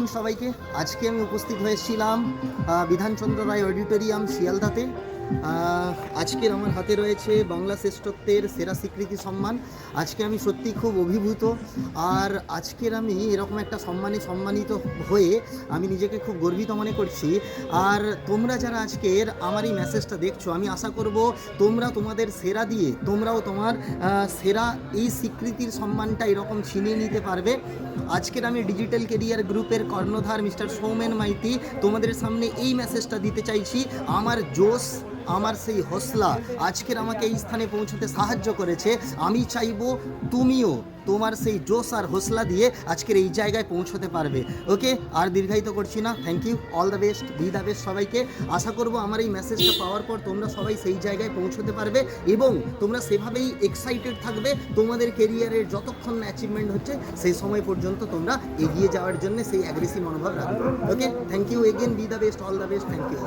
Evening সবাইকে। আজকে আমি উপস্থিত হয়েছিলাম বিধানচন্দ্র রায় অডিটোরিয়াম শিয়ালদাতে। আজকের আমার হাতে রয়েছে বাংলা শ্রেষ্ঠত্বের সেরা স্বীকৃতি সম্মান। আজকে আমি সত্যি খুব অভিভূত, আর আজকের আমি এরকম একটা সম্মানিত হয়ে আমি নিজেকে খুব গর্বিত মনে করছি। আর তোমরা যারা আজকের আমার এই মেসেজটা দেখছো, আমি আশা করব তোমরা তোমাদের সেরা দিয়ে তোমরাও তোমার সেরা এই স্বীকৃতির সম্মানটা এরকম ছিনিয়ে নিতে পারবে। আজকের আমি ডিজিটাল কেরিয়ার গ্রুপের কর্ণধার মিস্টার সৌমেন মাইতি তোমাদের সামনে এই মেসেজটা দিতে চাইছি। আমার জোশ, আমার সেই হৌসলা আজকের আমাকে এই স্থানে পৌঁছতে সাহায্য করেছে। আমি চাইবো তুমিও তোমার সেই জোশ আর হৌসলা দিয়ে আজকের এই জায়গায় পৌঁছতে পারবে। ওকে, আর দীর্ঘায়িত করছি না। Thank you, all the best, be the best সবাইকে। আশা করবো আমার এই মেসেজটা পাওয়ার পর তোমরা সবাই সেই জায়গায় পৌঁছতে পারবে এবং তোমরা সেভাবেই এক্সাইটেড থাকবে তোমাদের কেরিয়ারের যতক্ষণ না অ্যাচিভমেন্ট হচ্ছে সেই সময় পর্যন্ত তোমরা এগিয়ে যাওয়ার জন্য সেই অ্যাগ্রেসিভ মনোভাব রাখবে। Okay, thank you again, be the best, all the best, thank you.